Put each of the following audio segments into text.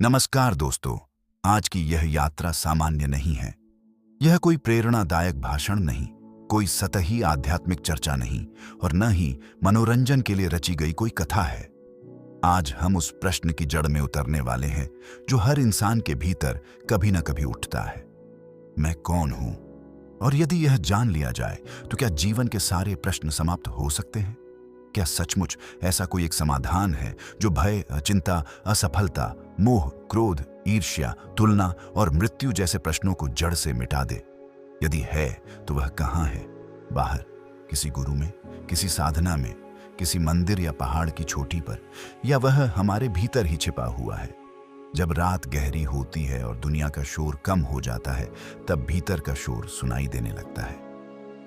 नमस्कार दोस्तों। आज की यह यात्रा सामान्य नहीं है। यह कोई प्रेरणादायक भाषण नहीं, कोई सतही आध्यात्मिक चर्चा नहीं और न ही मनोरंजन के लिए रची गई कोई कथा है। आज हम उस प्रश्न की जड़ में उतरने वाले हैं जो हर इंसान के भीतर कभी न कभी उठता है। मैं कौन हूं? और यदि यह जान लिया जाए तो क्या जीवन के सारे प्रश्न समाप्त हो सकते हैं? क्या सचमुच ऐसा कोई एक समाधान है जो भय, चिंता, असफलता, मोह, क्रोध, ईर्ष्या, तुलना और मृत्यु जैसे प्रश्नों को जड़ से मिटा दे? यदि है तो वह कहाँ है? बाहर, किसी गुरु में, किसी साधना में, किसी मंदिर या पहाड़ की चोटी पर, या वह हमारे भीतर ही छिपा हुआ है? जब रात गहरी होती है और दुनिया का शोर कम हो जाता है, तब भीतर का शोर सुनाई देने लगता है।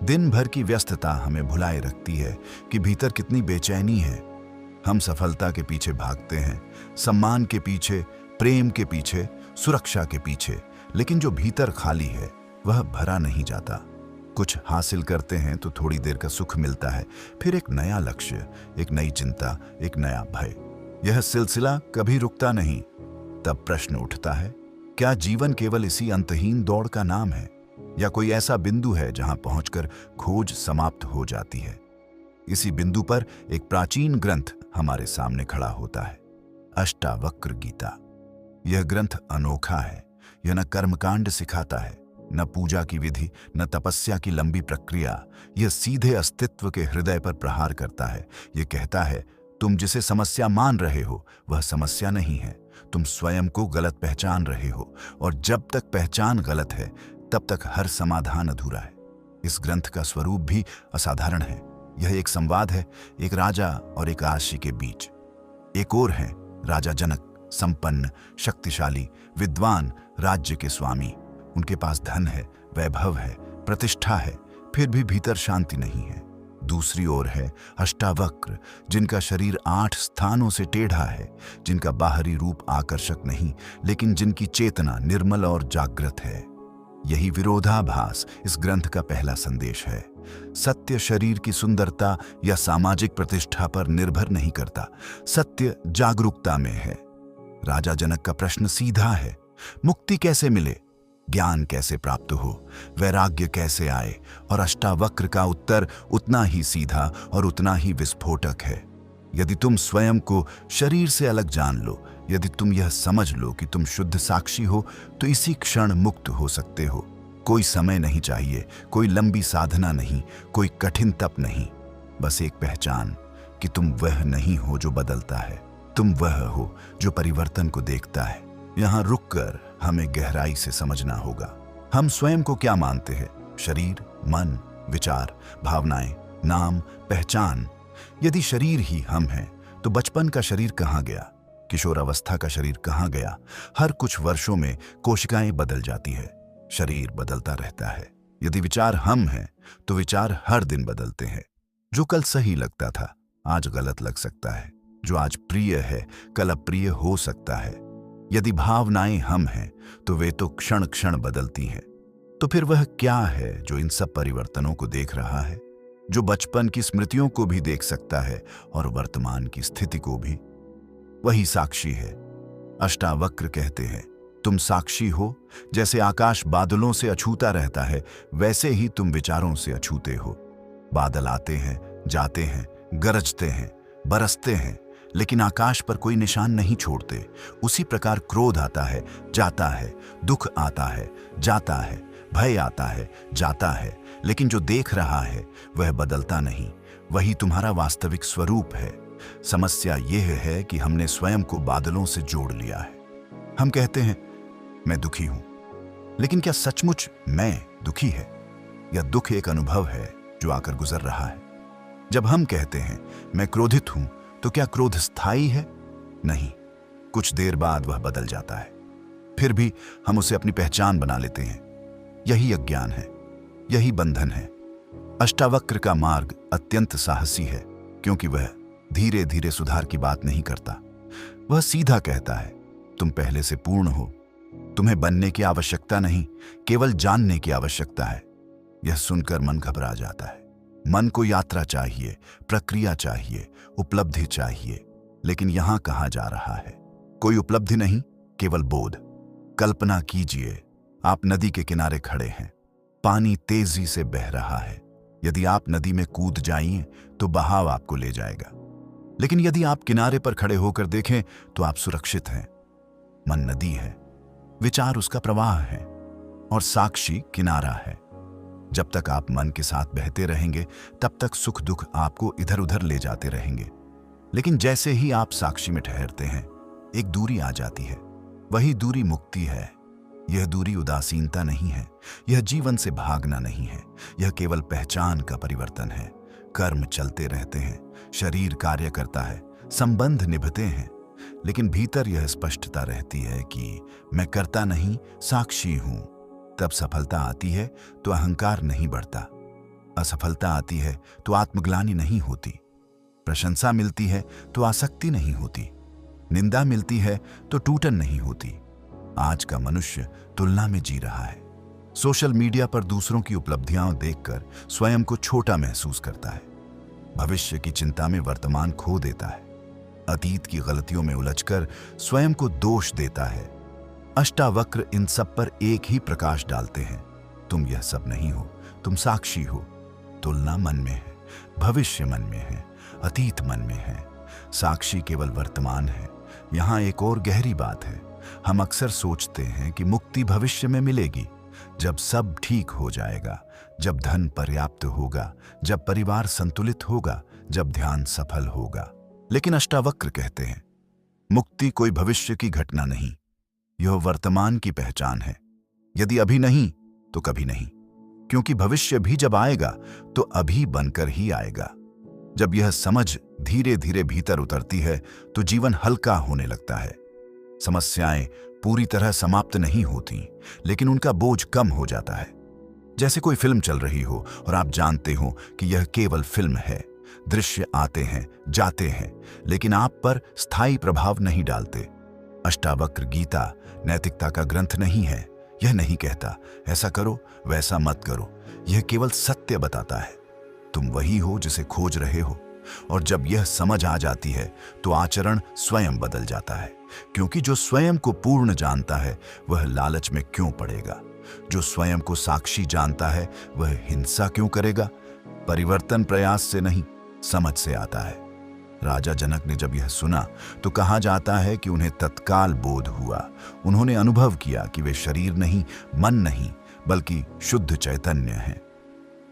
दिन भर की व्यस्तता हमें भुलाए रखती है कि भीतर कितनी बेचैनी है। हम सफलता के पीछे भागते हैं, सम्मान के पीछे, प्रेम के पीछे, सुरक्षा के पीछे, लेकिन जो भीतर खाली है वह भरा नहीं जाता। कुछ हासिल करते हैं तो थोड़ी देर का सुख मिलता है, फिर एक नया लक्ष्य, एक नई चिंता, एक नया भय। यह सिलसिला कभी रुकता नहीं। तब प्रश्न उठता है, क्या जीवन केवल इसी अंतहीन दौड़ का नाम है, या कोई ऐसा बिंदु है जहां पहुंचकर खोज समाप्त हो जाती है? इसी बिंदु पर एक प्राचीन ग्रंथ हमारे सामने खड़ा होता है, अष्टावक्र गीता। यह ग्रंथ अनोखा है। यह न कर्मकांड सिखाता है, न पूजा की विधि, न तपस्या की लंबी प्रक्रिया। यह सीधे अस्तित्व के हृदय पर प्रहार करता है। यह कहता है, तुम जिसे समस्या मान रहे हो वह समस्या नहीं है। तुम स्वयं को गलत पहचान रहे हो, और जब तक पहचान गलत है तब तक हर समाधान अधूरा है। इस ग्रंथ का स्वरूप भी असाधारण है। यह एक संवाद है, एक राजा और एक आशी के बीच। एक ओर है राजा जनक, संपन्न, शक्तिशाली, विद्वान, राज्य के स्वामी। उनके पास धन है, वैभव है, प्रतिष्ठा है, फिर भी भीतर शांति नहीं है। दूसरी ओर है अष्टावक्र, जिनका शरीर 8 स्थानों से टेढ़ा है, जिनका बाहरी रूप आकर्षक नहीं, लेकिन जिनकी चेतना निर्मल और जागृत है। यही विरोधाभास इस ग्रंथ का पहला संदेश है। सत्य शरीर की सुंदरता या सामाजिक प्रतिष्ठा पर निर्भर नहीं करता, सत्य जागरूकता में है। राजा जनक का प्रश्न सीधा है, मुक्ति कैसे मिले, ज्ञान कैसे प्राप्त हो, वैराग्य कैसे आए? और अष्टावक्र का उत्तर उतना ही सीधा और उतना ही विस्फोटक है। यदि तुम स्वयं को शरीर से अलग जान लो, यदि तुम यह समझ लो कि तुम शुद्ध साक्षी हो, तो इसी क्षण मुक्त हो सकते हो। कोई समय नहीं चाहिए, कोई लंबी साधना नहीं, कोई कठिन तप नहीं, बस एक पहचान कि तुम वह नहीं हो जो बदलता है, तुम वह हो जो परिवर्तन को देखता है। यहाँ रुककर हमें गहराई से समझना होगा, हम स्वयं को क्या मानते हैं? शरीर, मन, विचार, भावनाएं, नाम, पहचान। यदि शरीर ही हम हैं तो बचपन का शरीर कहाँ गया? किशोरावस्था का शरीर कहाँ गया? हर कुछ वर्षों में कोशिकाएं बदल जाती है, शरीर बदलता रहता है। यदि विचार हम हैं तो विचार हर दिन बदलते हैं। जो कल सही लगता था आज गलत लग सकता है, जो आज प्रिय है कल अप्रिय हो सकता है। यदि भावनाएं हम हैं तो वे तो क्षण क्षण बदलती हैं। तो फिर वह क्या है जो इन सब परिवर्तनों को देख रहा है, जो बचपन की स्मृतियों को भी देख सकता है और वर्तमान की स्थिति को भी? वही साक्षी है। अष्टावक्र कहते हैं, तुम साक्षी हो। जैसे आकाश बादलों से अछूता रहता है, वैसे ही तुम विचारों से अछूते हो। बादल आते हैं, जाते हैं, गरजते हैं, बरसते हैं, लेकिन आकाश पर कोई निशान नहीं छोड़ते। उसी प्रकार क्रोध आता है, जाता है, दुख आता है, जाता है, भय आता है, जाता है, लेकिन जो देख रहा है वह बदलता नहीं। वही तुम्हारा वास्तविक स्वरूप है। समस्या यह है कि हमने स्वयं को बादलों से जोड़ लिया है। हम कहते हैं, मैं दुखी हूं, लेकिन क्या सचमुच मैं दुखी है, या दुख एक अनुभव है जो आकर गुजर रहा है? जब हम कहते हैं मैं क्रोधित हूं, तो क्या क्रोध स्थायी है? नहीं, कुछ देर बाद वह बदल जाता है, फिर भी हम उसे अपनी पहचान बना लेते हैं। यही अज्ञान है, यही बंधन है। अष्टावक्र का मार्ग अत्यंत साहसी है, क्योंकि वह धीरे धीरे सुधार की बात नहीं करता। वह सीधा कहता है, तुम पहले से पूर्ण हो, तुम्हें बनने की आवश्यकता नहीं, केवल जानने की आवश्यकता है। यह सुनकर मन घबरा जाता है। मन को यात्रा चाहिए, प्रक्रिया चाहिए, उपलब्धि चाहिए, लेकिन यहां कहां जा रहा है? कोई उपलब्धि नहीं, केवल बोध। कल्पना कीजिए, आप नदी के किनारे खड़े हैं। पानी तेजी से बह रहा है। यदि आप नदी में कूद जाइए तो बहाव आपको ले जाएगा, लेकिन यदि आप किनारे पर खड़े होकर देखें तो आप सुरक्षित हैं। मन नदी है, विचार उसका प्रवाह है और साक्षी किनारा है। जब तक आप मन के साथ बहते रहेंगे तब तक सुख दुख आपको इधर उधर ले जाते रहेंगे, लेकिन जैसे ही आप साक्षी में ठहरते हैं एक दूरी आ जाती है। वही दूरी मुक्ति है। यह दूरी उदासीनता नहीं है, यह जीवन से भागना नहीं है, यह केवल पहचान का परिवर्तन है। कर्म चलते रहते हैं, शरीर कार्य करता है, संबंध निभते हैं, लेकिन भीतर यह स्पष्टता रहती है कि मैं करता नहीं, साक्षी हूं। तब सफलता आती है तो अहंकार नहीं बढ़ता, असफलता आती है तो आत्मग्लानि नहीं होती, प्रशंसा मिलती है तो आसक्ति नहीं होती, निंदा मिलती है तो टूटन नहीं होती। आज का मनुष्य तुलना में जी रहा है। सोशल मीडिया पर दूसरों की उपलब्धियां देखकर स्वयं को छोटा महसूस करता है। भविष्य की चिंता में वर्तमान खो देता है। अतीत की गलतियों में उलझकर स्वयं को दोष देता है। अष्टावक्र इन सब पर एक ही प्रकाश डालते हैं। तुम यह सब नहीं हो, तुम साक्षी हो। तुलना मन में है, भविष्य मन में है, अतीत मन में है, साक्षी केवल वर्तमान है। यहाँ एक और गहरी बात है। हम अक्सर सोचते हैं कि मुक्ति भविष्य में मिलेगी, जब सब ठीक हो जाएगा, जब धन पर्याप्त होगा, जब परिवार संतुलित होगा, जब ध्यान सफल होगा। लेकिन अष्टावक्र कहते हैं मुक्ति कोई भविष्य की घटना नहीं, यह वर्तमान की पहचान है। यदि अभी नहीं तो कभी नहीं, क्योंकि भविष्य भी जब आएगा तो अभी बनकर ही आएगा। जब यह समझ धीरे धीरे भीतर उतरती है तो जीवन हल्का होने लगता है। समस्याएं पूरी तरह समाप्त नहीं होती, लेकिन उनका बोझ कम हो जाता है। जैसे कोई फिल्म चल रही हो और आप जानते हो कि यह केवल फिल्म है। दृश्य आते हैं, जाते हैं, लेकिन आप पर स्थायी प्रभाव नहीं डालते। अष्टावक्र गीता नैतिकता का ग्रंथ नहीं है। यह नहीं कहता ऐसा करो, वैसा मत करो। यह केवल सत्य बताता है। तुम वही हो जिसे खोज रहे हो, और जब यह समझ आ जाती है तो आचरण स्वयं बदल जाता है। क्योंकि जो स्वयं को पूर्ण जानता है वह लालच में क्यों पड़ेगा? जो स्वयं को साक्षी जानता है वह हिंसा क्यों करेगा? परिवर्तन प्रयास से नहीं, समझ से आता है। राजा जनक ने जब यह सुना तो कहा जाता है कि उन्हें तत्काल बोध हुआ। उन्होंने अनुभव किया कि वे शरीर नहीं, मन नहीं, बल्कि शुद्ध चैतन्य हैं।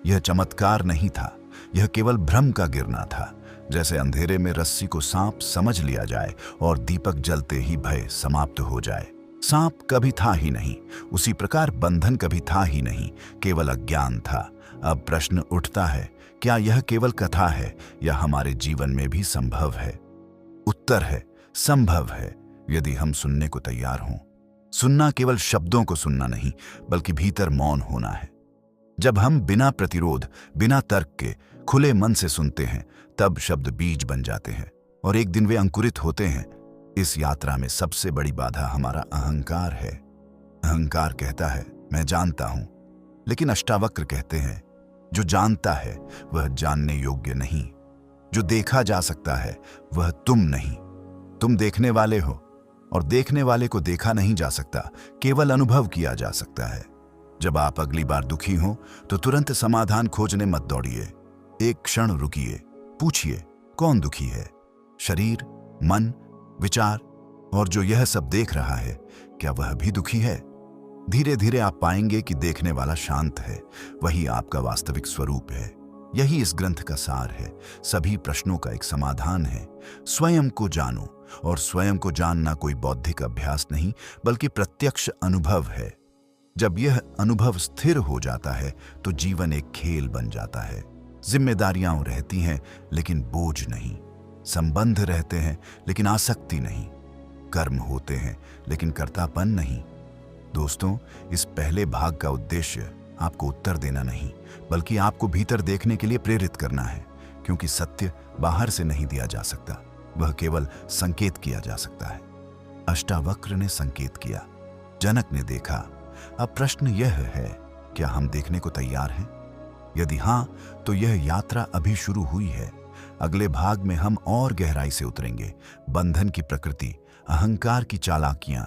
यह चमत्कार नहीं था, यह केवल भ्रम का गिरना था। जैसे अंधेरे में रस्सी को सांप समझ लिया जाए और दीपक जलते ही भय समाप्त हो जाए। सांप कभी था ही नहीं, उसी प्रकार बंधन कभी था ही नहीं, केवल अज्ञान था। अब प्रश्न उठता है, क्या यह केवल कथा है या हमारे जीवन में भी संभव है? उत्तर है संभव है, यदि हम सुनने को तैयार हों। सुनना केवल शब्दों को सुनना नहीं, बल्कि भीतर मौन होना है। जब हम बिना प्रतिरोध, बिना तर्क के खुले मन से सुनते हैं, तब शब्द बीज बन जाते हैं और एक दिन वे अंकुरित होते हैं। इस यात्रा में सबसे बड़ी बाधा हमारा अहंकार है। अहंकार कहता है मैं जानता हूं, लेकिन अष्टावक्र कहते हैं जो जानता है वह जानने योग्य नहीं। जो देखा जा सकता है वह तुम नहीं। तुम देखने वाले हो, और देखने वाले को देखा नहीं जा सकता, केवल अनुभव किया जा सकता है। जब आप अगली बार दुखी हो तो तुरंत समाधान खोजने मत दौड़िए। एक क्षण रुकिए, पूछिए कौन दुखी है? शरीर, मन, विचार, और जो यह सब देख रहा है क्या वह भी दुखी है? धीरे धीरे आप पाएंगे कि देखने वाला शांत है, वही आपका वास्तविक स्वरूप है। यही इस ग्रंथ का सार है। सभी प्रश्नों का एक समाधान है। स्वयं को जानो, और स्वयं को जानना कोई बौद्धिक अभ्यास नहीं, बल्कि प्रत्यक्ष अनुभव है। जब यह अनुभव स्थिर हो जाता है तो जीवन एक खेल बन जाता है। जिम्मेदारियां रहती हैं लेकिन बोझ नहीं, संबंध रहते हैं लेकिन आसक्ति नहीं, कर्म होते हैं लेकिन कर्तापन नहीं। दोस्तों, इस पहले भाग का उद्देश्य आपको उत्तर देना नहीं, बल्कि आपको भीतर देखने के लिए प्रेरित करना है। क्योंकि सत्य बाहर से नहीं दिया जा सकता, वह केवल संकेत किया जा सकता है। अष्टावक्र ने संकेत किया, जनक ने देखा। अब प्रश्न यह है, क्या हम देखने को तैयार हैं? यदि हां, तो यह यात्रा अभी शुरू हुई है। अगले भाग में हम और गहराई से उतरेंगे। बंधन की प्रकृति, अहंकार की चालाकियां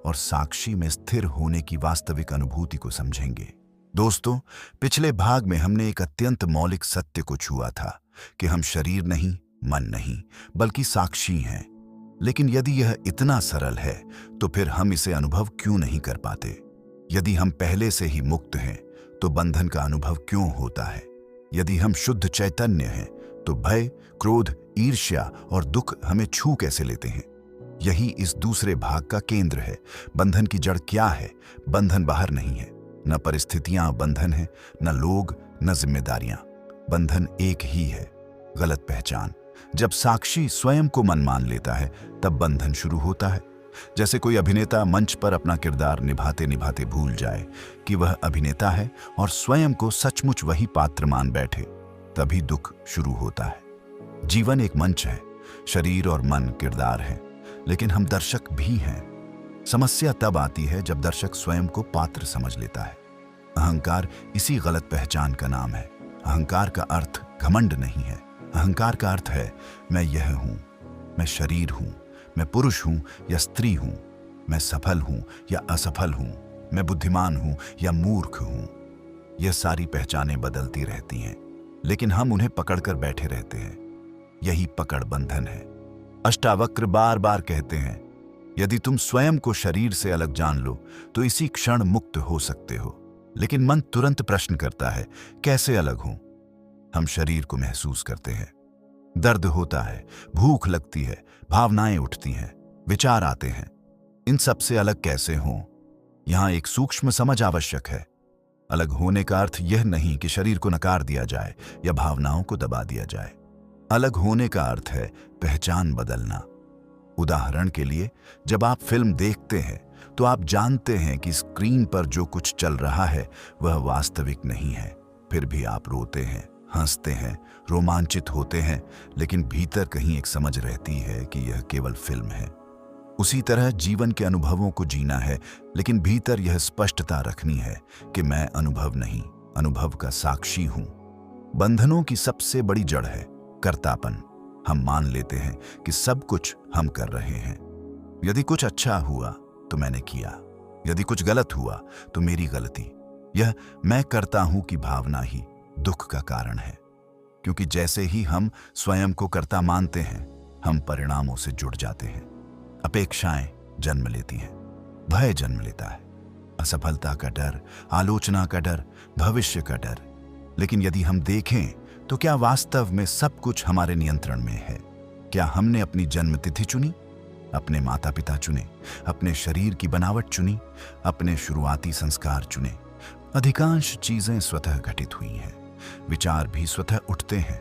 और साक्षी में स्थिर होने की वास्तविक अनुभूति को समझेंगे। दोस्तों, पिछले भाग में हमने एक अत्यंत मौलिक सत्य को छुआ था कि हम शरीर नहीं, मन नहीं, बल्कि साक्षी हैं। लेकिन यदि यह इतना सरल है तो फिर हम इसे अनुभव क्यों नहीं कर पाते? यदि हम पहले से ही मुक्त हैं तो बंधन का अनुभव क्यों होता है? यदि हम शुद्ध चैतन्य हैं तो भय, क्रोध, ईर्ष्या और दुख हमें छू कैसे लेते हैं? यही इस दूसरे भाग का केंद्र है। बंधन की जड़ क्या है? बंधन बाहर नहीं है, न परिस्थितियां बंधन है, न लोग, न जिम्मेदारियां। बंधन एक ही है, गलत पहचान। जब साक्षी स्वयं को मन मान लेता है तब बंधन शुरू होता है। जैसे कोई अभिनेता मंच पर अपना किरदार निभाते निभाते भूल जाए कि वह अभिनेता है और स्वयं को सचमुच वही पात्र मान बैठे, तभी दुख शुरू होता है। जीवन एक मंच है, शरीर और मन किरदार है, लेकिन हम दर्शक भी हैं। समस्या तब आती है जब दर्शक स्वयं को पात्र समझ लेता है। अहंकार इसी गलत पहचान का नाम है। अहंकार का अर्थ घमंड नहीं है। अहंकार का अर्थ है मैं यह हूं, मैं शरीर हूं, मैं पुरुष हूं या स्त्री हूं, मैं सफल हूं या असफल हूं, मैं बुद्धिमान हूं या मूर्ख हूं। यह सारी पहचानें बदलती रहती हैं, लेकिन हम उन्हें पकड़कर बैठे रहते हैं। यही पकड़ बंधन है। अष्टावक्र बार बार कहते हैं, यदि तुम स्वयं को शरीर से अलग जान लो तो इसी क्षण मुक्त हो सकते हो। लेकिन मन तुरंत प्रश्न करता है, कैसे अलग हूं? हम शरीर को महसूस करते हैं, दर्द होता है, भूख लगती है, भावनाएं उठती हैं, विचार आते हैं। इन सब से अलग कैसे हों? यहां एक सूक्ष्म समझ आवश्यक है। अलग होने का अर्थ यह नहीं कि शरीर को नकार दिया जाए या भावनाओं को दबा दिया जाए। अलग होने का अर्थ है पहचान बदलना। उदाहरण के लिए, जब आप फिल्म देखते हैं तो आप जानते हैं कि स्क्रीन पर जो कुछ चल रहा है वह वास्तविक नहीं है। फिर भी आप रोते हैं, हंसते हैं, रोमांचित होते हैं, लेकिन भीतर कहीं एक समझ रहती है कि यह केवल फिल्म है। उसी तरह जीवन के अनुभवों को जीना है, लेकिन भीतर यह स्पष्टता रखनी है कि मैं अनुभव नहीं, अनुभव का साक्षी हूं। बंधनों की सबसे बड़ी जड़ है कर्तापन। हम मान लेते हैं कि सब कुछ हम कर रहे हैं। यदि कुछ अच्छा हुआ तो मैंने किया, यदि कुछ गलत हुआ तो मेरी गलती। यह मैं करता हूं की भावना ही दुख का कारण है, क्योंकि जैसे ही हम स्वयं को कर्ता मानते हैं, हम परिणामों से जुड़ जाते हैं। अपेक्षाएं जन्म लेती हैं, भय जन्म लेता है, असफलता का डर, आलोचना का डर, भविष्य का डर। लेकिन यदि हम देखें तो क्या वास्तव में सब कुछ हमारे नियंत्रण में है? क्या हमने अपनी जन्म तिथि चुनी, अपने माता पिता चुने, अपने शरीर की बनावट चुनी, अपने शुरुआती संस्कार चुने? अधिकांश चीजें स्वतः घटित हुई हैं। विचार भी स्वतः उठते हैं,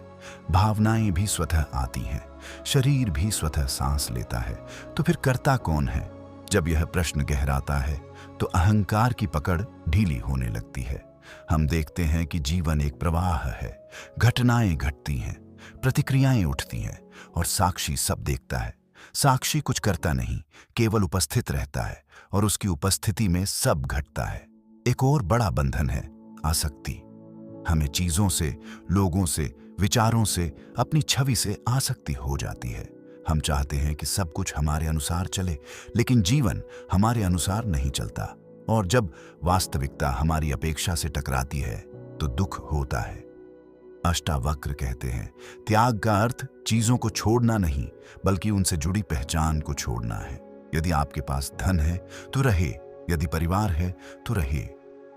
भावनाएं भी स्वतः आती हैं, शरीर भी स्वतः सांस लेता है। तो फिर कर्ता कौन है? जब यह प्रश्न गहराता है तो अहंकार की पकड़ ढीली होने लगती है। हम देखते हैं कि जीवन एक प्रवाह है, घटनाएं घटती हैं, प्रतिक्रियाएं उठती हैं और साक्षी सब देखता है। साक्षी कुछ करता नहीं, केवल उपस्थित रहता है और उसकी उपस्थिति में सब घटता है। एक और बड़ा बंधन है आसक्ति। हमें चीजों से, लोगों से, विचारों से, अपनी छवि से आसक्ति हो जाती है। हम चाहते हैं कि सब कुछ हमारे अनुसार चले, लेकिन जीवन हमारे अनुसार नहीं चलता। और जब वास्तविकता हमारी अपेक्षा से टकराती है तो दुख होता है। अष्टावक्र कहते हैं, त्याग का अर्थ चीजों को छोड़ना नहीं, बल्कि उनसे जुड़ी पहचान को छोड़ना है। यदि आपके पास धन है तो रहे, यदि परिवार है तो रहे,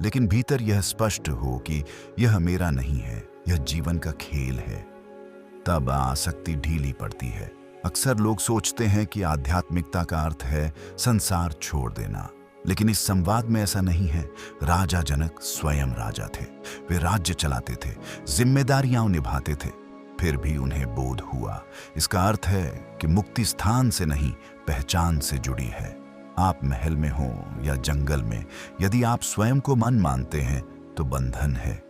लेकिन भीतर यह स्पष्ट हो कि यह मेरा नहीं है, यह जीवन का खेल है। तब आसक्ति ढीली पड़ती है। अक्सर लोग सोचते हैं कि आध्यात्मिकता का अर्थ है संसार छोड़ देना, लेकिन इस संवाद में ऐसा नहीं है। राजा जनक स्वयं राजा थे, वे राज्य चलाते थे, जिम्मेदारियां निभाते थे, फिर भी उन्हें बोध हुआ। इसका अर्थ है कि मुक्ति स्थान से नहीं, पहचान से जुड़ी है। आप महल में हो या जंगल में, यदि आप स्वयं को मन मानते हैं तो बंधन है।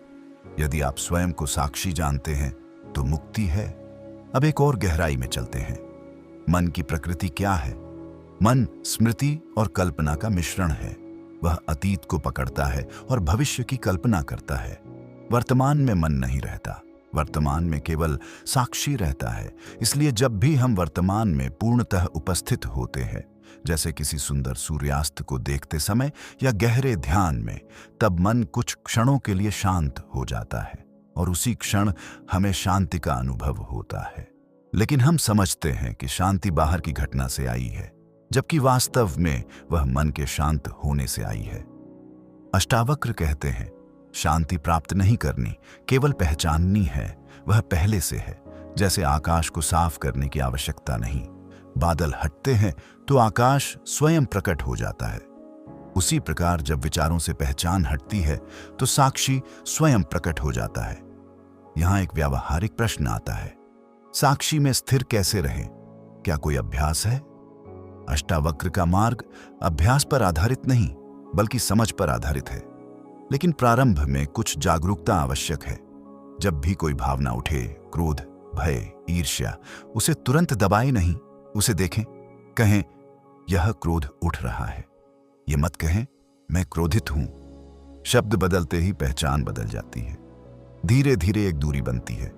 यदि आप स्वयं को साक्षी जानते हैं तो मुक्ति है। अब एक और गहराई में चलते हैं। मन की प्रकृति क्या है? मन स्मृति और कल्पना का मिश्रण है। वह अतीत को पकड़ता है और भविष्य की कल्पना करता है। वर्तमान में मन नहीं रहता, वर्तमान में केवल साक्षी रहता है। इसलिए जब भी हम वर्तमान में पूर्णतः उपस्थित होते हैं, जैसे किसी सुंदर सूर्यास्त को देखते समय या गहरे ध्यान में, तब मन कुछ क्षणों के लिए शांत हो जाता है और उसी क्षण हमें शांति का अनुभव होता है। लेकिन हम समझते हैं कि शांति बाहर की घटना से आई है, जबकि वास्तव में वह मन के शांत होने से आई है। अष्टावक्र कहते हैं, शांति प्राप्त नहीं करनी, केवल पहचाननी है। वह पहले से है। जैसे आकाश को साफ करने की आवश्यकता नहीं, बादल हटते हैं तो आकाश स्वयं प्रकट हो जाता है। उसी प्रकार जब विचारों से पहचान हटती है तो साक्षी स्वयं प्रकट हो जाता है। यहां एक व्यावहारिक प्रश्न आता है, साक्षी में स्थिर कैसे रहें? क्या कोई अभ्यास है? अष्टावक्र का मार्ग अभ्यास पर आधारित नहीं, बल्कि समझ पर आधारित है। लेकिन प्रारंभ में कुछ जागरूकता आवश्यक है। जब भी कोई भावना उठे, क्रोध, भय, ईर्ष्या, उसे तुरंत दबाए नहीं, उसे देखें। कहें, यह क्रोध उठ रहा है। ये मत कहें, मैं क्रोधित हूं। शब्द बदलते ही पहचान बदल जाती है। धीरे धीरे एक दूरी बनती है।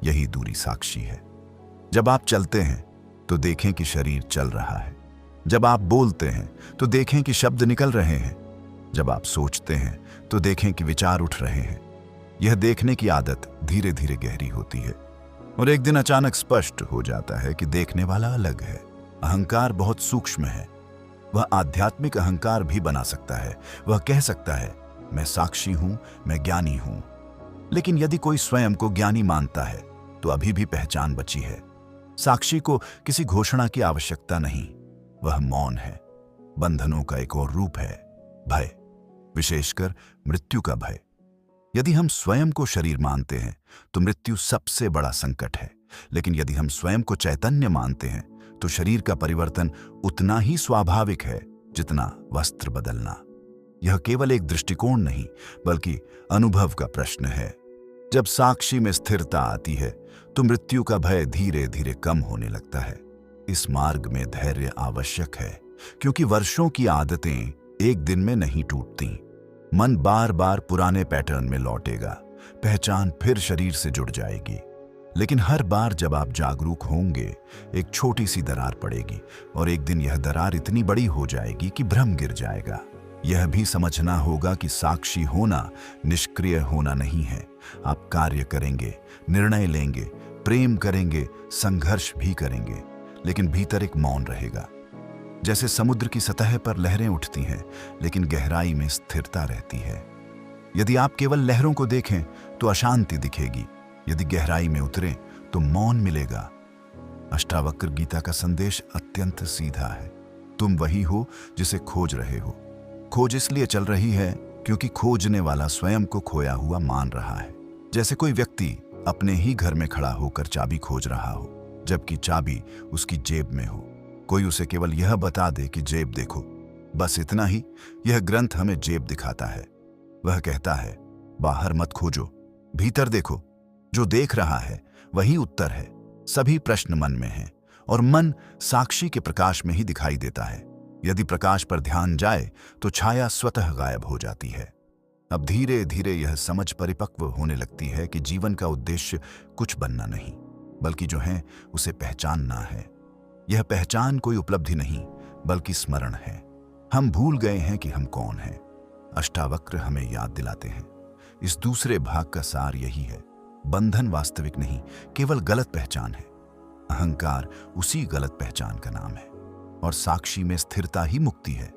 यही दूरी साक्षी है। जब आप चलते हैं तो देखें कि शरीर चल रहा है। जब आप बोलते हैं तो देखें कि शब्द निकल रहे हैं। जब आप सोचते हैं तो देखें कि विचार उठ रहे हैं। यह देखने की आदत धीरे धीरे गहरी होती है और एक दिन अचानक स्पष्ट हो जाता है कि देखने वाला अलग है। अहंकार बहुत सूक्ष्म है। वह आध्यात्मिक अहंकार भी बना सकता है। वह कह सकता है, मैं साक्षी हूं, मैं ज्ञानी हूं। लेकिन यदि कोई स्वयं को ज्ञानी मानता है तो अभी भी पहचान बची है। साक्षी को किसी घोषणा की आवश्यकता नहीं। वह मौन है। बंधनों का एक और रूप है, भय, विशेषकर मृत्यु का भय। यदि हम स्वयं को शरीर मानते हैं तो मृत्यु सबसे बड़ा संकट है। लेकिन यदि हम स्वयं को चैतन्य मानते हैं तो शरीर का परिवर्तन उतना ही स्वाभाविक है जितना वस्त्र बदलना। यह केवल एक दृष्टिकोण नहीं, बल्कि अनुभव का प्रश्न है। जब साक्षी में स्थिरता आती है तो मृत्यु का भय धीरे धीरे कम होने लगता है। इस मार्ग में धैर्य आवश्यक है, क्योंकि वर्षों की आदतें एक दिन में नहीं टूटती। मन बार बार पुराने पैटर्न में लौटेगा। पहचान फिर शरीर से जुड़ जाएगी। लेकिन हर बार जब आप जागरूक होंगे, एक छोटी सी दरार पड़ेगी और एक दिन यह दरार इतनी बड़ी हो जाएगी कि भ्रम गिर जाएगा। यह भी समझना होगा कि साक्षी होना निष्क्रिय होना नहीं है। आप कार्य करेंगे, निर्णय लेंगे, प्रेम करेंगे, संघर्ष भी करेंगे, लेकिन भीतर एक मौन रहेगा। जैसे समुद्र की सतह पर लहरें उठती हैं, लेकिन गहराई में स्थिरता रहती है। यदि आप केवल लहरों को देखें तो अशांति दिखेगी। यदि गहराई में उतरें तो मौन मिलेगा। अष्टावक्र गीता का संदेश अत्यंत सीधा है। तुम वही हो जिसे खोज रहे हो। खोज इसलिए चल रही है क्योंकि खोजने वाला स्वयं को खोया हुआ मान रहा है। जैसे कोई व्यक्ति अपने ही घर में खड़ा होकर चाबी खोज रहा हो, जबकि चाबी उसकी जेब में हो। कोई उसे केवल यह बता दे कि जेब देखो, बस इतना ही। यह ग्रंथ हमें जेब दिखाता है। वह कहता है, बाहर मत खोजो, भीतर देखो। जो देख रहा है वही उत्तर है। सभी प्रश्न मन में हैं और मन साक्षी के प्रकाश में ही दिखाई देता है। यदि प्रकाश पर ध्यान जाए तो छाया स्वतः गायब हो जाती है। अब धीरे धीरे यह समझ परिपक्व होने लगती है कि जीवन का उद्देश्य कुछ बनना नहीं, बल्कि जो है उसे पहचानना है। यह पहचान कोई उपलब्धि नहीं, बल्कि स्मरण है। हम भूल गए हैं कि हम कौन हैं। अष्टावक्र हमें याद दिलाते हैं। इस दूसरे भाग का सार यही है, बंधन वास्तविक नहीं, केवल गलत पहचान है। अहंकार उसी गलत पहचान का नाम है और साक्षी में स्थिरता ही मुक्ति है।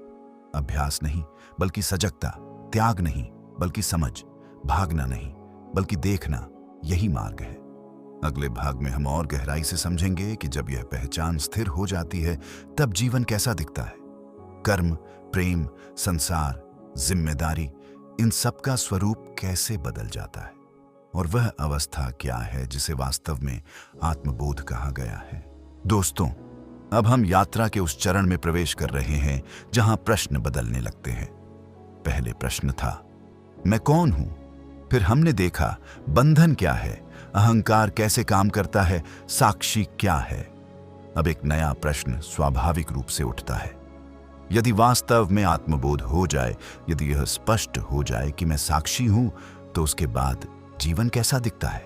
अभ्यास नहीं, बल्कि सजगता। त्याग नहीं, बल्कि समझ। भागना नहीं, बल्कि देखना। यही मार्ग है। अगले भाग में हम और गहराई से समझेंगे कि जब यह पहचान स्थिर हो जाती है तब जीवन कैसा दिखता है। कर्म, प्रेम, संसार, जिम्मेदारी, इन सब का स्वरूप कैसे बदल जाता है और वह अवस्था क्या है जिसे वास्तव में आत्मबोध कहा गया है। दोस्तों, अब हम यात्रा के उस चरण में प्रवेश कर रहे हैं जहां प्रश्न बदलने लगते हैं। पहले प्रश्न था, मैं कौन हूं? फिर हमने देखा बंधन क्या है, अहंकार कैसे काम करता है, साक्षी क्या है। अब एक नया प्रश्न स्वाभाविक रूप से उठता है। यदि वास्तव में आत्मबोध हो जाए, यदि यह स्पष्ट हो जाए कि मैं साक्षी हूं, तो उसके बाद जीवन कैसा दिखता है?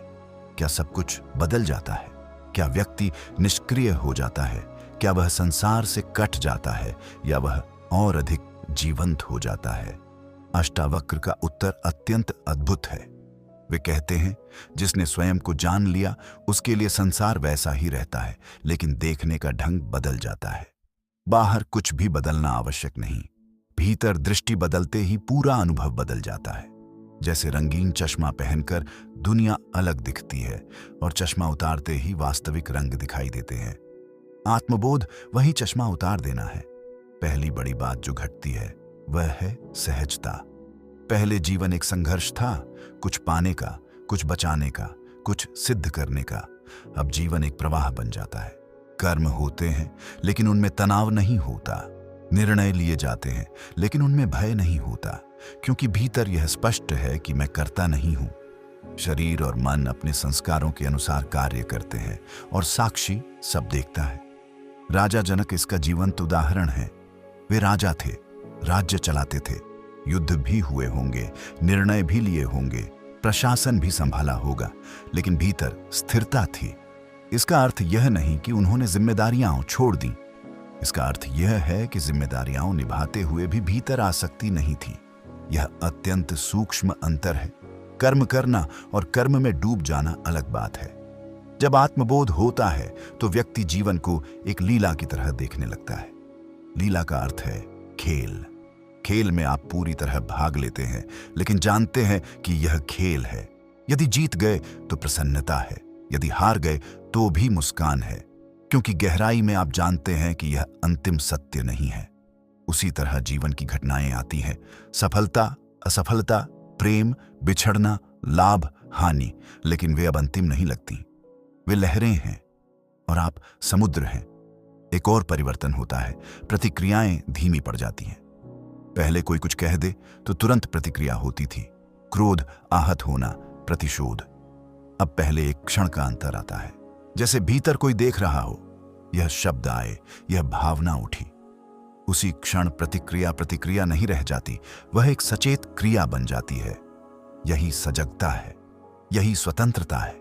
क्या सब कुछ बदल जाता है? क्या व्यक्ति निष्क्रिय हो जाता है? क्या वह संसार से कट जाता है या वह और अधिक जीवंत हो जाता है? अष्टावक्र का उत्तर अत्यंत अद्भुत है। वे कहते हैं, जिसने स्वयं को जान लिया उसके लिए संसार वैसा ही रहता है, लेकिन देखने का ढंग बदल जाता है। बाहर कुछ भी बदलना आवश्यक नहीं, भीतर दृष्टि बदलते ही पूरा अनुभव बदल जाता है। जैसे रंगीन चश्मा पहनकर दुनिया अलग दिखती है और चश्मा उतारते ही वास्तविक रंग दिखाई देते हैं। आत्मबोध वही चश्मा उतार देना है। पहली बड़ी बात जो घटती है वह है सहजता। पहले जीवन एक संघर्ष था, कुछ पाने का, कुछ बचाने का, कुछ सिद्ध करने का। अब जीवन एक प्रवाह बन जाता है। कर्म होते हैं लेकिन उनमें तनाव नहीं होता। निर्णय लिए जाते हैं लेकिन उनमें भय नहीं होता, क्योंकि भीतर यह स्पष्ट है कि मैं करता नहीं हूं। शरीर और मन अपने संस्कारों के अनुसार कार्य करते हैं और साक्षी सब देखता है। राजा जनक इसका जीवंत उदाहरण है। वे राजा थे, राज्य चलाते थे, युद्ध भी हुए होंगे, निर्णय भी लिए होंगे, प्रशासन भी संभाला होगा, लेकिन भीतर स्थिरता थी। इसका अर्थ यह नहीं कि उन्होंने जिम्मेदारियां छोड़ दी। इसका अर्थ यह है कि जिम्मेदारियां निभाते हुए भी भीतर आसक्ति नहीं थी। यह अत्यंत सूक्ष्म अंतर है। कर्म करना और कर्म में डूब जाना अलग बात है। जब आत्मबोध होता है तो व्यक्ति जीवन को एक लीला की तरह देखने लगता है। लीला का अर्थ है खेल। खेल में आप पूरी तरह भाग लेते हैं, लेकिन जानते हैं कि यह खेल है। यदि जीत गए तो प्रसन्नता है, यदि हार गए तो भी मुस्कान है, क्योंकि गहराई में आप जानते हैं कि यह अंतिम सत्य नहीं है। उसी तरह जीवन की घटनाएं आती हैं, सफलता, असफलता, प्रेम, बिछड़ना, लाभ, हानि, लेकिन वे अब अंतिम नहीं लगती। वे लहरें हैं और आप समुद्र हैं। एक और परिवर्तन होता है, प्रतिक्रियाएं धीमी पड़ जाती हैं। पहले कोई कुछ कह दे तो तुरंत प्रतिक्रिया होती थी, क्रोध, आहत होना, प्रतिशोध। अब पहले एक क्षण का अंतर आता है, जैसे भीतर कोई देख रहा हो। यह शब्द आए, यह भावना उठी, उसी क्षण प्रतिक्रिया नहीं रह जाती, वह एक सचेत क्रिया बन जाती है। यही सजगता है, यही स्वतंत्रता है।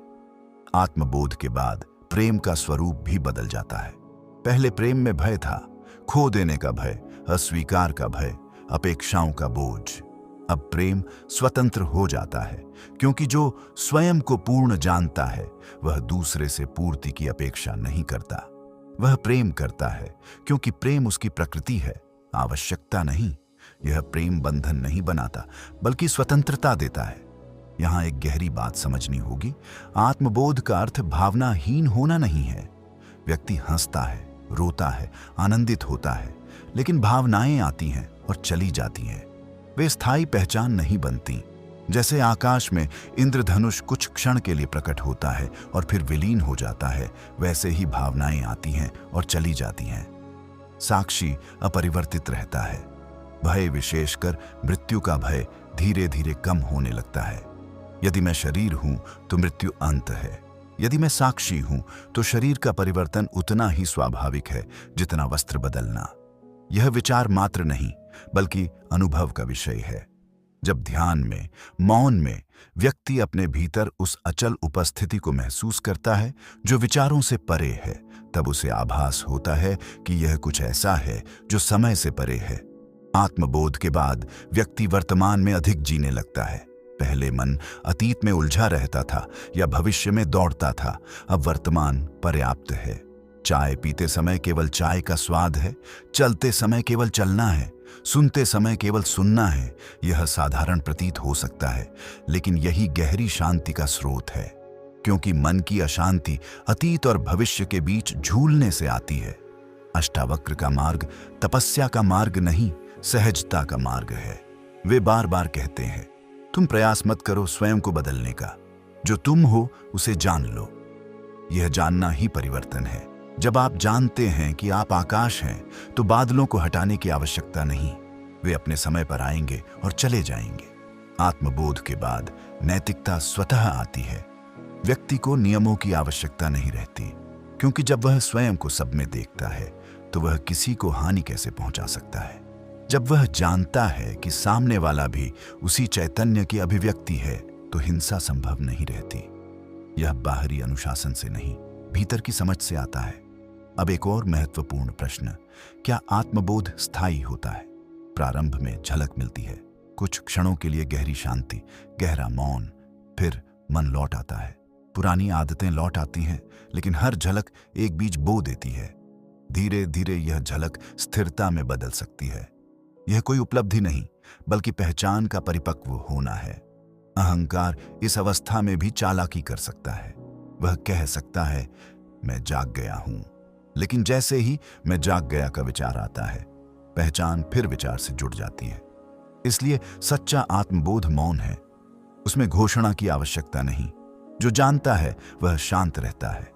आत्मबोध के बाद प्रेम का स्वरूप भी बदल जाता है। पहले प्रेम में भय था, खो देने का भय, अस्वीकार का भय, अपेक्षाओं का बोझ। अब प्रेम स्वतंत्र हो जाता है, क्योंकि जो स्वयं को पूर्ण जानता है वह दूसरे से पूर्ति की अपेक्षा नहीं करता। वह प्रेम करता है क्योंकि प्रेम उसकी प्रकृति है, आवश्यकता नहीं। यह प्रेम बंधन नहीं बनाता, बल्कि स्वतंत्रता देता है। यहां एक गहरी बात समझनी होगी। आत्मबोध का अर्थ भावनाहीन होना नहीं है। व्यक्ति हंसता है, रोता है, आनंदित होता है, लेकिन भावनाएं आती हैं और चली जाती हैं। वे स्थायी पहचान नहीं बनती। जैसे आकाश में इंद्रधनुष कुछ क्षण के लिए प्रकट होता है और फिर विलीन हो जाता है, वैसे ही भावनाएं आती हैं और चली जाती हैं। साक्षी अपरिवर्तित रहता है। भय, विशेषकर मृत्यु का भय, धीरे धीरे कम होने लगता है। यदि मैं शरीर हूं तो मृत्यु अंत है। यदि मैं साक्षी हूं तो शरीर का परिवर्तन उतना ही स्वाभाविक है जितना वस्त्र बदलना। यह विचार मात्र नहीं, बल्कि अनुभव का विषय है। जब ध्यान में, मौन में व्यक्ति अपने भीतर उस अचल उपस्थिति को महसूस करता है जो विचारों से परे है, तब उसे आभास होता है कि यह कुछ ऐसा है जो समय से परे है। आत्मबोध के बाद व्यक्ति वर्तमान में अधिक जीने लगता है। पहले मन अतीत में उलझा रहता था या भविष्य में दौड़ता था। अब वर्तमान पर्याप्त है। चाय पीते समय केवल चाय का स्वाद है, चलते समय केवल चलना है, सुनते समय केवल सुनना है। यह साधारण प्रतीत हो सकता है, लेकिन यही गहरी शांति का स्रोत है, क्योंकि मन की अशांति अतीत और भविष्य के बीच झूलने से आती है। अष्टावक्र का मार्ग तपस्या का मार्ग नहीं, सहजता का मार्ग है। वे बार बार कहते हैं, तुम प्रयास मत करो स्वयं को बदलने का, जो तुम हो उसे जान लो। यह जानना ही परिवर्तन है। जब आप जानते हैं कि आप आकाश हैं, तो बादलों को हटाने की आवश्यकता नहीं। वे अपने समय पर आएंगे और चले जाएंगे। आत्मबोध के बाद नैतिकता स्वतः आती है। व्यक्ति को नियमों की आवश्यकता नहीं रहती, क्योंकि जब वह स्वयं को सब में देखता है तो वह किसी को हानि कैसे पहुंचा सकता है। जब वह जानता है कि सामने वाला भी उसी चैतन्य की अभिव्यक्ति है, तो हिंसा संभव नहीं रहती। यह बाहरी अनुशासन से नहीं, भीतर की समझ से आता है। अब एक और महत्वपूर्ण प्रश्न, क्या आत्मबोध स्थायी होता है? प्रारंभ में झलक मिलती है, कुछ क्षणों के लिए गहरी शांति, गहरा मौन, फिर मन लौट आता है, पुरानी आदतें लौट आती हैं, लेकिन हर झलक एक बीज बो देती है। धीरे धीरे यह झलक स्थिरता में बदल सकती है। यह कोई उपलब्धि नहीं, बल्कि पहचान का परिपक्व होना है। अहंकार इस अवस्था में भी चालाकी कर सकता है। वह कह सकता है, मैं जाग गया हूं, लेकिन जैसे ही मैं जाग गया का विचार आता है, पहचान फिर विचार से जुड़ जाती है। इसलिए सच्चा आत्मबोध मौन है। उसमें घोषणा की आवश्यकता नहीं। जो जानता है वह शांत रहता है।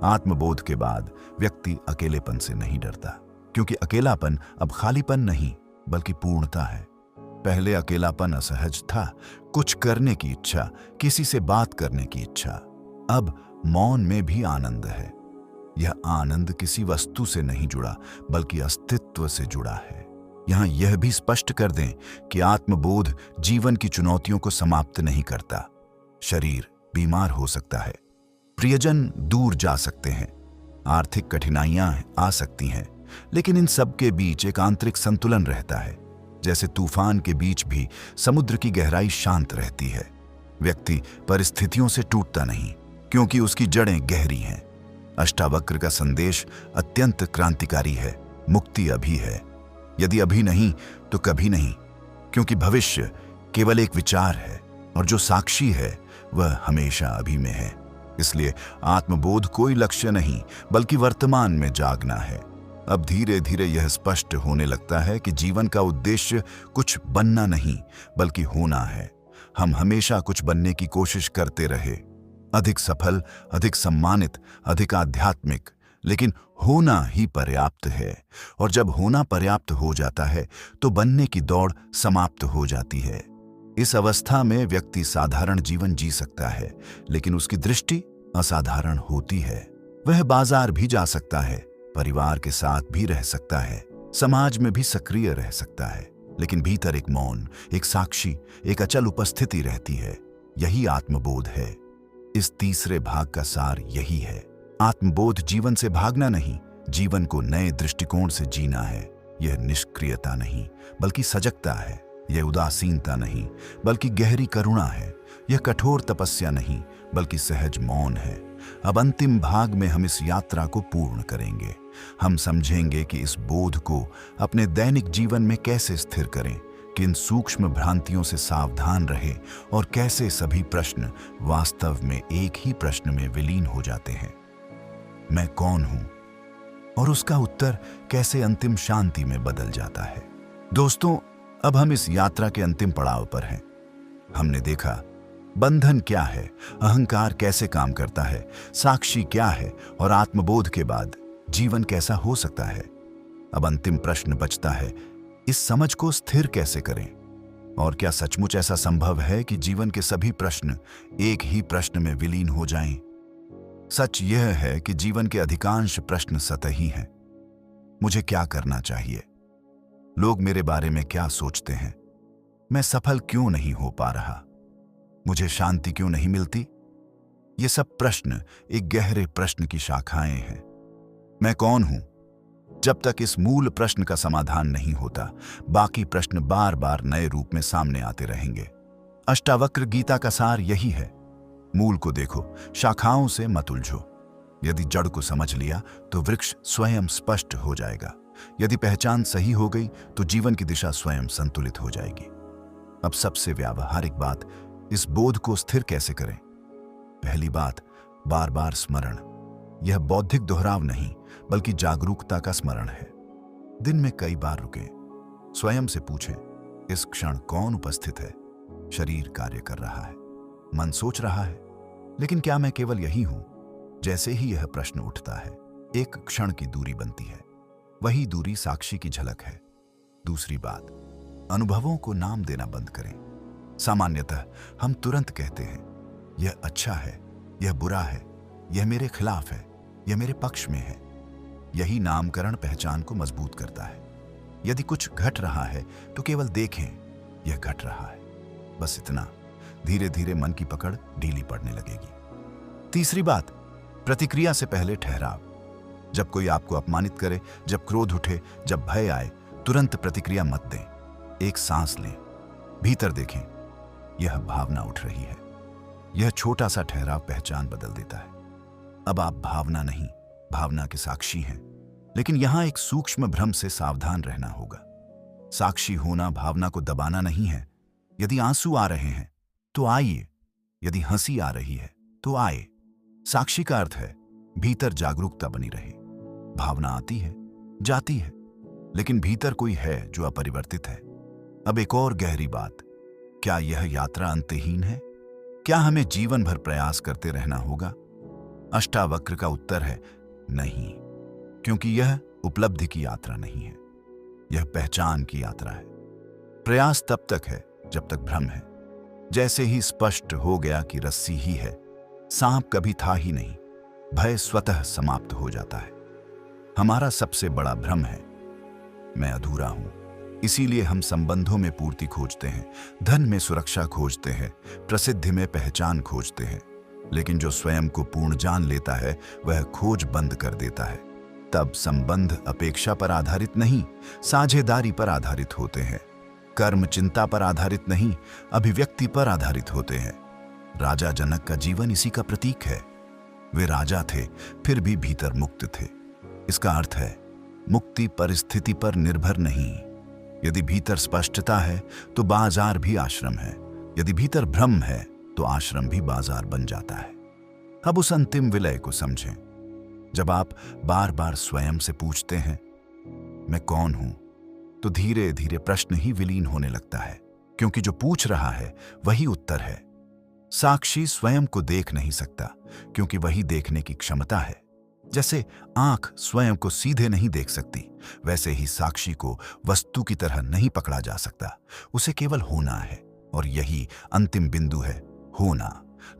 आत्मबोध के बाद व्यक्ति अकेलेपन से नहीं डरता, क्योंकि अकेलापन अब खालीपन नहीं, बल्कि पूर्णता है। पहले अकेलापन असहज था, कुछ करने की इच्छा, किसी से बात करने की इच्छा। अब मौन में भी आनंद है। यह आनंद किसी वस्तु से नहीं जुड़ा, बल्कि अस्तित्व से जुड़ा है। यहां यह भी स्पष्ट कर दें कि आत्मबोध जीवन की चुनौतियों को समाप्त नहीं करता। शरीर बीमार हो सकता है, प्रियजन दूर जा सकते हैं, आर्थिक कठिनाइयां आ सकती हैं, लेकिन इन सब के बीच एक आंतरिक संतुलन रहता है। जैसे तूफान के बीच भी समुद्र की गहराई शांत रहती है। व्यक्ति परिस्थितियों से टूटता नहीं, क्योंकि उसकी जड़ें गहरी हैं। अष्टावक्र का संदेश अत्यंत क्रांतिकारी है। मुक्ति अभी है। यदि अभी नहीं तो कभी नहीं, क्योंकि भविष्य केवल एक विचार है और जो साक्षी है वह हमेशा अभी में है। इसलिए आत्मबोध कोई लक्ष्य नहीं, बल्कि वर्तमान में जागना है। अब धीरे धीरे यह स्पष्ट होने लगता है कि जीवन का उद्देश्य कुछ बनना नहीं, बल्कि होना है। हम हमेशा कुछ बनने की कोशिश करते रहे, अधिक सफल, अधिक सम्मानित, अधिक आध्यात्मिक, लेकिन होना ही पर्याप्त है। और जब होना पर्याप्त हो जाता है तो बनने की दौड़ समाप्त हो जाती है। इस अवस्था में व्यक्ति साधारण जीवन जी सकता है, लेकिन उसकी दृष्टि असाधारण होती है। वह बाजार भी जा सकता है, परिवार के साथ भी रह सकता है, समाज में भी सक्रिय रह सकता है, लेकिन भीतर एक मौन, एक साक्षी, एक अचल उपस्थिति रहती है। यही आत्मबोध है। इस तीसरे भाग का सार यही है। आत्मबोध जीवन से भागना नहीं, जीवन को नए दृष्टिकोण से जीना है। यह निष्क्रियता नहीं, बल्कि सजगता है। यह उदासीनता नहीं, बल्कि गहरी करुणा है। यह कठोर तपस्या नहीं, बल्कि सहज मौन है। अब अंतिम भाग में हम इस यात्रा को पूर्ण करेंगे। हम समझेंगे कि इस बोध को अपने दैनिक जीवन में कैसे स्थिर करें, किन सूक्ष्म भ्रांतियों से सावधान रहें और कैसे सभी प्रश्न वास्तव में एक ही प्रश्न में विलीन हो जाते हैं, मैं कौन हूं, और उसका उत्तर कैसे अंतिम शांति में बदल जाता है। दोस्तों, अब हम इस यात्रा के अंतिम पड़ाव पर हैं। हमने देखा बंधन क्या है, अहंकार कैसे काम करता है, साक्षी क्या है और आत्मबोध के बाद जीवन कैसा हो सकता है। अब अंतिम प्रश्न बचता है, इस समझ को स्थिर कैसे करें? और क्या सचमुच ऐसा संभव है कि जीवन के सभी प्रश्न एक ही प्रश्न में विलीन हो जाएं? सच यह है कि जीवन के अधिकांश प्रश्न सतही हैं। मुझे क्या करना चाहिए? लोग मेरे बारे में क्या सोचते हैं? मैं सफल क्यों नहीं हो पा रहा? मुझे शांति क्यों नहीं मिलती? ये सब प्रश्न एक गहरे प्रश्न की शाखाएं हैं। मैं कौन हूं? जब तक इस मूल प्रश्न का समाधान नहीं होता, बाकी प्रश्न बार बार नए रूप में सामने आते रहेंगे। अष्टावक्र गीता का सार यही है। मूल को देखो, शाखाओं से मत उलझो। यदि जड़ को समझ लिया तो वृक्ष स्वयं स्पष्ट हो जाएगा। यदि पहचान सही हो गई तो जीवन की दिशा स्वयं संतुलित हो जाएगी। अब सबसे व्यावहारिक बात, इस बोध को स्थिर कैसे करें? पहली बात, बार बार स्मरण। यह बौद्धिक दोहराव नहीं, बल्कि जागरूकता का स्मरण है। दिन में कई बार रुकें, स्वयं से पूछें, इस क्षण कौन उपस्थित है? शरीर कार्य कर रहा है, मन सोच रहा है, लेकिन क्या मैं केवल यही हूं? जैसे ही यह प्रश्न उठता है, एक क्षण की दूरी बनती है। वही दूरी साक्षी की झलक है। दूसरी बात, अनुभवों को नाम देना बंद करें। सामान्यतः हम तुरंत कहते हैं, यह अच्छा है, यह बुरा है, यह मेरे खिलाफ है, यह मेरे पक्ष में है। यही नामकरण पहचान को मजबूत करता है। यदि कुछ घट रहा है तो केवल देखें, यह घट रहा है, बस इतना। धीरे धीरे मन की पकड़ ढीली पड़ने लगेगी। तीसरी बात, प्रतिक्रिया से पहले ठहराव। जब कोई आपको अपमानित करे, जब क्रोध उठे, जब भय आए, तुरंत प्रतिक्रिया मत दें। एक सांस लें, भीतर देखें, यह भावना उठ रही है। यह छोटा सा ठहराव पहचान बदल देता है। अब आप भावना नहीं, भावना के साक्षी हैं। लेकिन यहां एक सूक्ष्म भ्रम से सावधान रहना होगा। साक्षी होना भावना को दबाना नहीं है। यदि आंसू आ रहे हैं तो आइए, यदि हंसी आ रही है तो आए। साक्षी का अर्थ है भीतर जागरूकता बनी रहे। भावना आती है, जाती है, लेकिन भीतर कोई है जो अपरिवर्तित है। अब एक और गहरी बात, क्या यह यात्रा अंतहीन है? क्या हमें जीवन भर प्रयास करते रहना होगा? अष्टावक्र का उत्तर है नहीं, क्योंकि यह उपलब्धि की यात्रा नहीं है, यह पहचान की यात्रा है। प्रयास तब तक है जब तक भ्रम है। जैसे ही स्पष्ट हो गया कि रस्सी ही है, सांप कभी था ही नहीं, भय स्वतः समाप्त हो जाता है। हमारा सबसे बड़ा भ्रम है मैं अधूरा हूं। इसीलिए हम संबंधों में पूर्ति खोजते हैं, धन में सुरक्षा खोजते हैं, प्रसिद्धि में पहचान खोजते हैं। लेकिन जो स्वयं को पूर्ण जान लेता है वह खोज बंद कर देता है। तब संबंध अपेक्षा पर आधारित नहीं, साझेदारी पर आधारित होते हैं। कर्म चिंता पर आधारित नहीं, अभिव्यक्ति पर आधारित होते हैं। राजा जनक का जीवन इसी का प्रतीक है। वे राजा थे, फिर भी भीतर मुक्त थे। इसका अर्थ है मुक्ति परिस्थिति पर निर्भर नहीं। यदि भीतर स्पष्टता है तो बाजार भी आश्रम है। यदि भीतर भ्रम है तो आश्रम भी बाजार बन जाता है। अब उस अंतिम विलय को समझें। जब आप बार बार स्वयं से पूछते हैं मैं कौन हूं, तो धीरे धीरे प्रश्न ही विलीन होने लगता है, क्योंकि जो पूछ रहा है वही उत्तर है। साक्षी स्वयं को देख नहीं सकता, क्योंकि वही देखने की क्षमता है। जैसे आंख स्वयं को सीधे नहीं देख सकती, वैसे ही साक्षी को वस्तु की तरह नहीं पकड़ा जा सकता। उसे केवल होना है, और यही अंतिम बिंदु है, होना।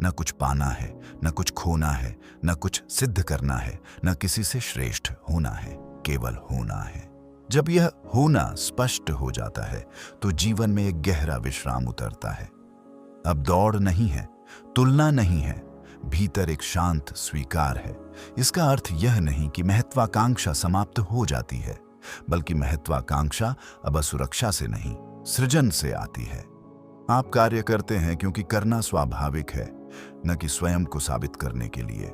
न कुछ पाना है, न कुछ खोना है, न कुछ सिद्ध करना है, न किसी से श्रेष्ठ होना है, केवल होना है। जब यह होना स्पष्ट हो जाता है तो जीवन में एक गहरा विश्राम उतरता है। अब दौड़ नहीं है, तुलना नहीं है, भीतर एक शांत स्वीकार है। इसका अर्थ यह नहीं कि महत्वाकांक्षा समाप्त हो जाती है, बल्कि महत्वाकांक्षा अब असुरक्षा से नहीं, सृजन से आती है। आप कार्य करते हैं क्योंकि करना स्वाभाविक है, न कि स्वयं को साबित करने के लिए।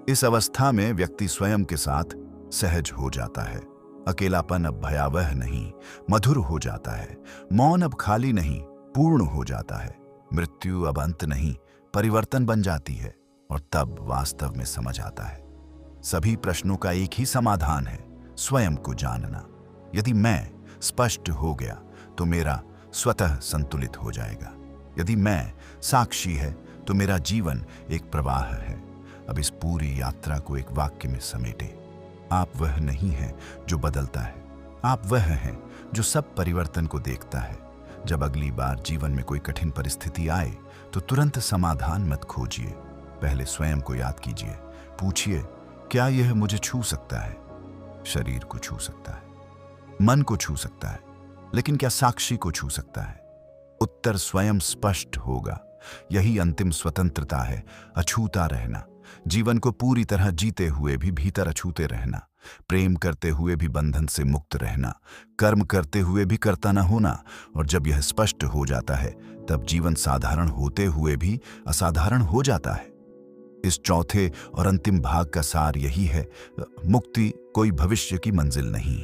इस अवस्था में व्यक्ति स्वयं के साथ सहज हो जाता है। अकेलापन अब भयावह नहीं, मधुर हो जाता है। मौन अब खाली नहीं, पूर्ण हो जाता है। मृत्यु अब अंत नहीं, परिवर्तन बन जाती है। और तब वास्तव में समझ आता है सभी प्रश्नों का एक ही समाधान है, स्वयं को जानना। यदि मैं स्पष्ट हो गया तो मेरा स्वतः संतुलित हो जाएगा। यदि मैं साक्षी है तो मेरा जीवन एक प्रवाह है। अब इस पूरी यात्रा को एक वाक्य में समेटे, आप वह नहीं हैं जो बदलता है, आप वह हैं जो सब परिवर्तन को देखता है। जब अगली बार जीवन में कोई कठिन परिस्थिति आए तो तुरंत समाधान मत खोजिए, पहले स्वयं को याद कीजिए। पूछिए, क्या यह मुझे छू सकता है? शरीर को छू सकता है, मन को छू सकता है, लेकिन क्या साक्षी को छू सकता है? उत्तर स्वयं स्पष्ट होगा। यही अंतिम स्वतंत्रता है, अछूता रहना। जीवन को पूरी तरह जीते हुए भी भीतर अछूते रहना, प्रेम करते हुए भी बंधन से मुक्त रहना, कर्म करते हुए भी कर्ता न होना। और जब यह स्पष्ट हो जाता है तब जीवन साधारण होते हुए भी असाधारण हो जाता है। इस चौथे और अंतिम भाग का सार यही है, मुक्ति कोई भविष्य की मंजिल नहीं,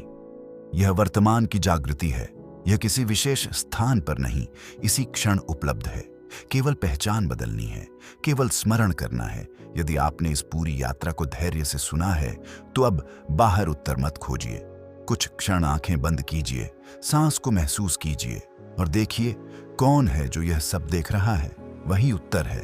यह वर्तमान की जागृति है। यह किसी विशेष स्थान पर नहीं, इसी क्षण उपलब्ध है। केवल पहचान बदलनी है, केवल स्मरण करना है। यदि आपने इस पूरी यात्रा को धैर्य से सुना है तो अब बाहर उत्तर मत खोजिए। कुछ क्षण आंखें बंद कीजिए, सांस को महसूस कीजिए और देखिए कौन है जो यह सब देख रहा है। वही उत्तर है,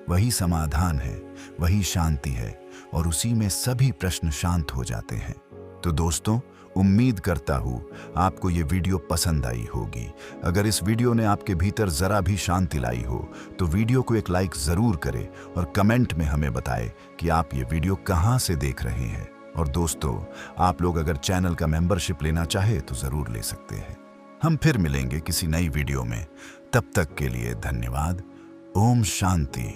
वही समाधान है, वही शांति है, और उसी में सभी प्रश्न शांत हो जाते हैं। तो दोस्तों, उम्मीद करता हूँ आपको ये वीडियो पसंद आई होगी। अगर इस वीडियो ने आपके भीतर जरा भी शांति लाई हो तो वीडियो को एक लाइक ज़रूर करें और कमेंट में हमें बताएं कि आप ये वीडियो कहाँ से देख रहे हैं। और दोस्तों, आप लोग अगर चैनल का मेंबरशिप लेना चाहे तो ज़रूर ले सकते हैं। हम फिर मिलेंगे किसी नई वीडियो में। तब तक के लिए धन्यवाद। ओम शांति।